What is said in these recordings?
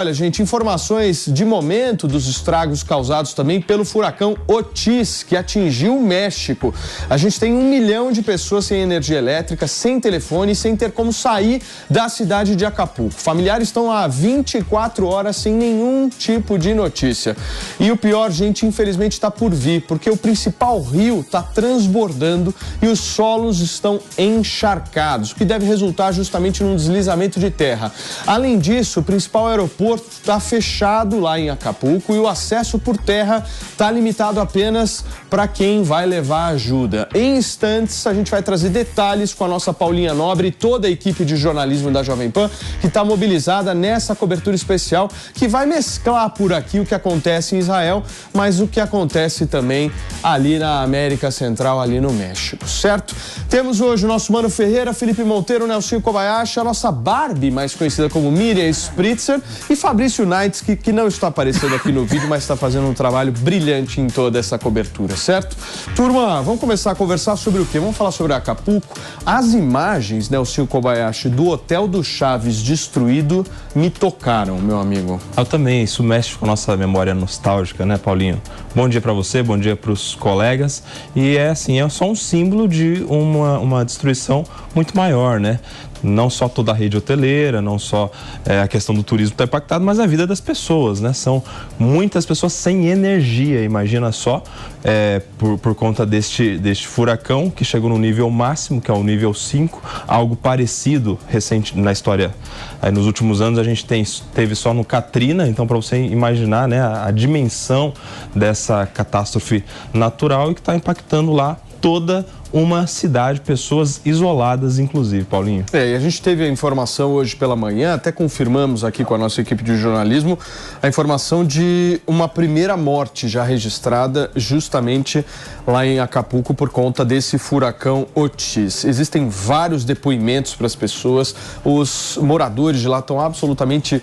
Olha, gente, informações de momento dos estragos causados também pelo furacão Otis, que atingiu o México. A gente tem 1 milhão de pessoas sem energia elétrica, sem telefone, sem ter como sair da cidade de Acapulco. Familiares estão há 24 horas sem nenhum tipo de notícia. E o pior, gente, infelizmente está por vir, porque o principal rio está transbordando e os solos estão encharcados, o que deve resultar justamente num deslizamento de terra. Além disso, o principal aeroporto está fechado lá em Acapulco e o acesso por terra está limitado apenas para quem vai levar ajuda. Em instantes, a gente vai trazer detalhes com a nossa Paulinha Nobre e toda a equipe de jornalismo da Jovem Pan, que está mobilizada nessa cobertura especial, que vai mesclar por aqui o que acontece em Israel, mas o que acontece também ali na América Central, ali no México, certo? Temos hoje o nosso Mano Ferreira, Felipe Monteiro, Nelson Kobayashi, a nossa Barbie, mais conhecida como Miriam Spritzer, e Fabrício Naitz, que não está aparecendo aqui no vídeo, mas está fazendo um trabalho brilhante em toda essa cobertura, certo? Turma, vamos começar a conversar sobre o quê? Vamos falar sobre Acapulco. As imagens, Nelson Kobayashi, do Hotel do Chaves destruído me tocaram, meu amigo. Eu também, isso mexe com a nossa memória nostálgica, né, Paulinho? Bom dia para você, bom dia para os colegas. E é assim, é só um símbolo de uma destruição muito maior, né? Não só toda a rede hoteleira, não só a questão do turismo está impactada, mas a vida das pessoas, né? São muitas pessoas sem energia, imagina só, por conta deste furacão que chegou no nível máximo, que é o nível 5, algo parecido recente na história. Nos últimos anos a gente teve só no Katrina, então para você imaginar, né, a dimensão dessa catástrofe natural e que está impactando lá toda uma cidade, pessoas isoladas, inclusive, Paulinho. E a gente teve a informação hoje pela manhã, até confirmamos aqui com a nossa equipe de jornalismo, a informação de uma primeira morte já registrada justamente lá em Acapulco por conta desse furacão Otis. Existem vários depoimentos para as pessoas, os moradores de lá estão absolutamente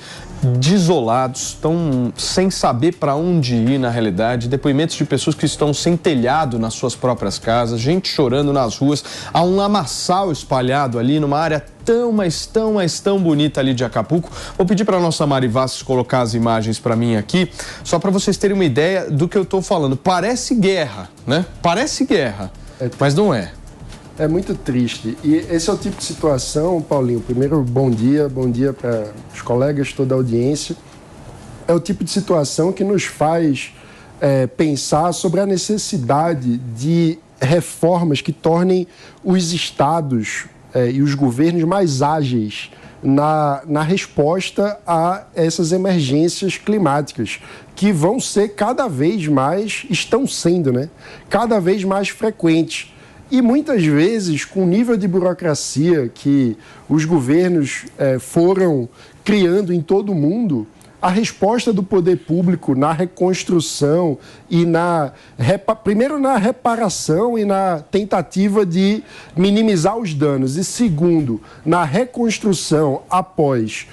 desolados, estão sem saber para onde ir na realidade, depoimentos de pessoas que estão sem telhado nas suas próprias casas, gente chorando nas ruas, há um lamaçal espalhado ali numa área tão bonita ali de Acapulco. Vou pedir para a nossa Mari Vassos colocar as imagens para mim aqui, só para vocês terem uma ideia do que eu estou falando. Parece guerra, né? Parece guerra, mas não é. É muito triste. E esse é o tipo de situação, Paulinho, primeiro, bom dia para os colegas, toda a audiência. É o tipo de situação que nos faz pensar sobre a necessidade de reformas que tornem os estados e os governos mais ágeis na resposta a essas emergências climáticas, que vão ser cada vez mais, estão sendo, né? Cada vez mais frequentes. E muitas vezes, com o nível de burocracia que os governos foram criando em todo o mundo, a resposta do poder público na reconstrução e primeiro na reparação e na tentativa de minimizar os danos, e segundo, na reconstrução após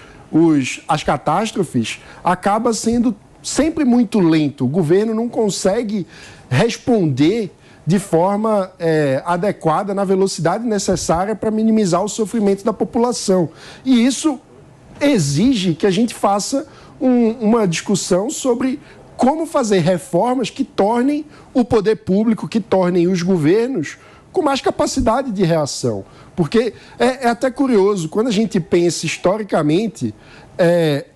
as catástrofes, acaba sendo sempre muito lento. O governo não consegue responder de forma adequada, na velocidade necessária para minimizar o sofrimento da população. E isso exige que a gente faça uma discussão sobre como fazer reformas que tornem o poder público, que tornem os governos com mais capacidade de reação. Porque é até curioso, quando a gente pensa historicamente,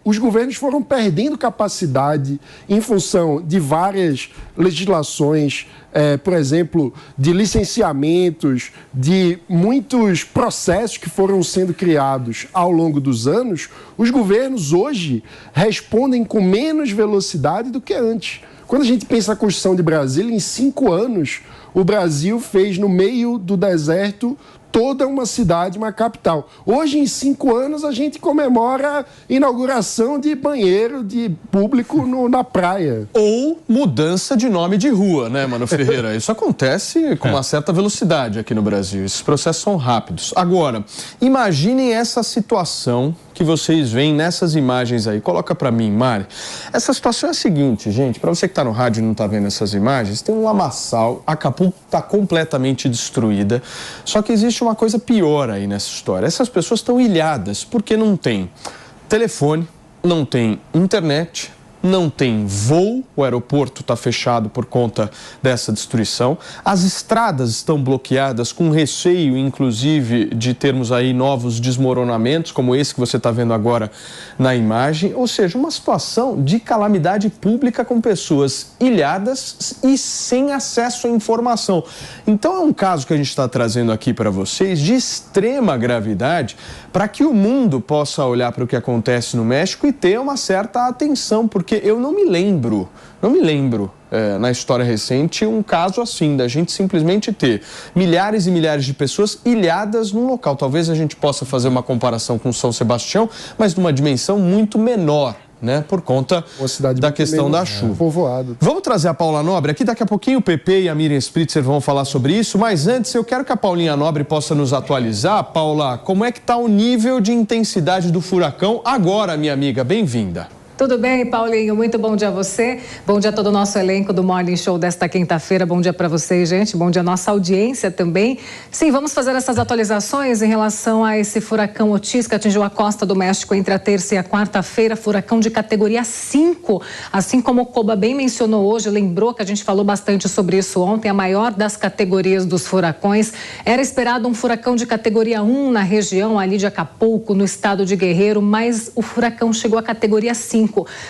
os governos foram perdendo capacidade em função de várias legislações, por exemplo, de licenciamentos, de muitos processos que foram sendo criados ao longo dos anos. Os governos hoje respondem com menos velocidade do que antes. Quando a gente pensa na construção de Brasília, em 5 anos, o Brasil fez no meio do deserto toda uma cidade, uma capital. Hoje, em 5 anos, a gente comemora a inauguração de banheiro de público na praia. Ou mudança de nome de rua, né, Mano Ferreira? Isso acontece com uma certa velocidade aqui no Brasil. Esses processos são rápidos. Agora, imaginem essa situação que vocês veem nessas imagens aí. Coloca pra mim, Mari. Essa situação é a seguinte, gente. Pra você que tá no rádio e não tá vendo essas imagens, tem um lamaçal. Acapulco tá completamente destruída. Só que existe uma coisa pior aí nessa história. Essas pessoas estão ilhadas porque não tem telefone, não tem internet, não tem voo, o aeroporto está fechado por conta dessa destruição. As estradas estão bloqueadas com receio, inclusive, de termos aí novos desmoronamentos, como esse que você está vendo agora na imagem. Ou seja, uma situação de calamidade pública com pessoas ilhadas e sem acesso à informação. Então é um caso que a gente está trazendo aqui para vocês de extrema gravidade, para que o mundo possa olhar para o que acontece no México e ter uma certa atenção, porque eu não me lembro na história recente um caso assim, da gente simplesmente ter milhares e milhares de pessoas ilhadas num local. Talvez a gente possa fazer uma comparação com São Sebastião, mas numa dimensão muito menor, né, por conta da questão da chuva. Povoado. Vamos trazer a Paula Nobre aqui, daqui a pouquinho o PP e a Miriam Spritzer vão falar sobre isso, mas antes eu quero que a Paulinha Nobre possa nos atualizar. Paula, como é que está o nível de intensidade do furacão agora, minha amiga? Bem-vinda. Tudo bem, Paulinho? Muito bom dia a você. Bom dia a todo o nosso elenco do Morning Show desta quinta-feira. Bom dia para vocês, gente. Bom dia à nossa audiência também. Sim, vamos fazer essas atualizações em relação a esse furacão Otis que atingiu a costa do México entre a terça e a quarta-feira. Furacão de categoria 5. Assim como o Coba bem mencionou hoje, lembrou que a gente falou bastante sobre isso ontem, a maior das categorias dos furacões. Era esperado um furacão de categoria 1 na região ali de Acapulco, no estado de Guerreiro, mas o furacão chegou à categoria 5.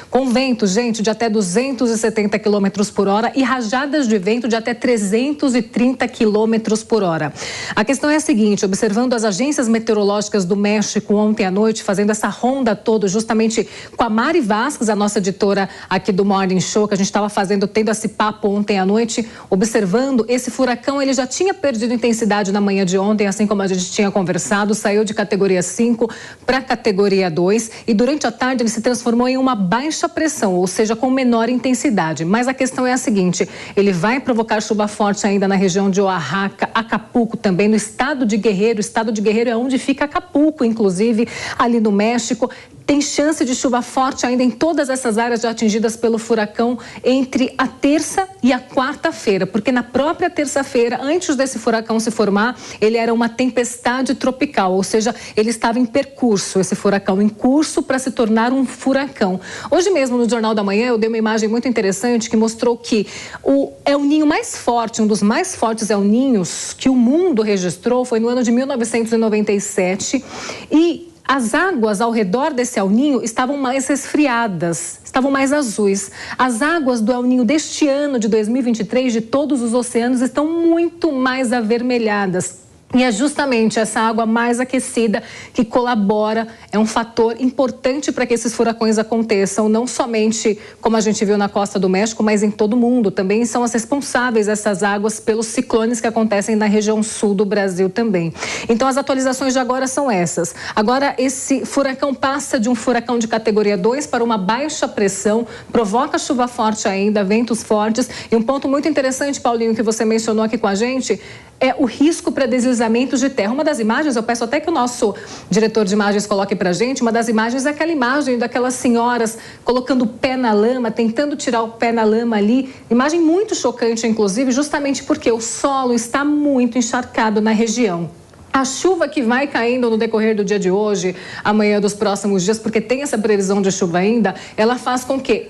Com ventos, gente, de até 270 km por hora e rajadas de vento de até 330 km por hora. A questão é a seguinte, observando as agências meteorológicas do México ontem à noite, fazendo essa ronda toda justamente com a Mari Vasques, a nossa editora aqui do Morning Show, que a gente estava tendo esse papo ontem à noite, observando esse furacão, ele já tinha perdido intensidade na manhã de ontem, assim como a gente tinha conversado, saiu de categoria 5 para categoria 2 e durante a tarde ele se transformou em uma baixa pressão, ou seja, com menor intensidade. Mas a questão é a seguinte, ele vai provocar chuva forte ainda na região de Oaxaca, Acapulco também, no estado de Guerreiro. O estado de Guerreiro é onde fica Acapulco, inclusive, ali no México. Tem chance de chuva forte ainda em todas essas áreas já atingidas pelo furacão entre a terça e a quarta-feira, porque na própria terça-feira, antes desse furacão se formar, ele era uma tempestade tropical, ou seja, ele estava em percurso, esse furacão em curso para se tornar um furacão. Hoje mesmo no Jornal da Manhã eu dei uma imagem muito interessante que mostrou que o El Ninho mais forte, um dos mais fortes El Ninhos que o mundo registrou foi no ano de 1997 e as águas ao redor desse El Ninho estavam mais resfriadas, estavam mais azuis. As águas do El Ninho deste ano de 2023 de todos os oceanos estão muito mais avermelhadas. E é justamente essa água mais aquecida que colabora, é um fator importante para que esses furacões aconteçam, não somente como a gente viu na costa do México, mas em todo o mundo. Também são as responsáveis essas águas pelos ciclones que acontecem na região sul do Brasil também. Então as atualizações de agora são essas. Agora esse furacão passa de um furacão de categoria 2 para uma baixa pressão, provoca chuva forte ainda, ventos fortes. E um ponto muito interessante, Paulinho, que você mencionou aqui com a gente, é o risco para deslizamentos de terra. Uma das imagens, eu peço até que o nosso diretor de imagens coloque para a gente, uma das imagens é aquela imagem daquelas senhoras colocando o pé na lama, tentando tirar o pé na lama ali. Imagem muito chocante, inclusive, justamente porque o solo está muito encharcado na região. A chuva que vai caindo no decorrer do dia de hoje, amanhã dos próximos dias, porque tem essa previsão de chuva ainda, ela faz com que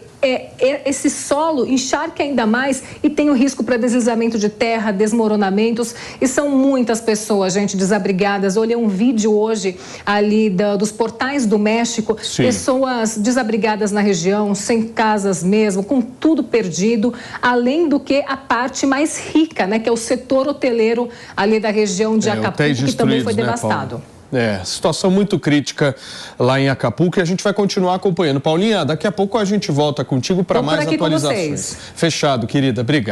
esse solo encharque ainda mais e tem o risco para deslizamento de terra, desmoronamentos, e são muitas pessoas, gente, desabrigadas. Olhei um vídeo hoje ali dos portais do México, sim, pessoas desabrigadas na região, sem casas mesmo, com tudo perdido, além do que a parte mais rica, né, que é o setor hoteleiro ali da região de Acapulco, que também foi devastado. Situação muito crítica lá em Acapulco e a gente vai continuar acompanhando. Paulinha, daqui a pouco a gente volta contigo para mais atualizações. Fechado, querida. Obrigado.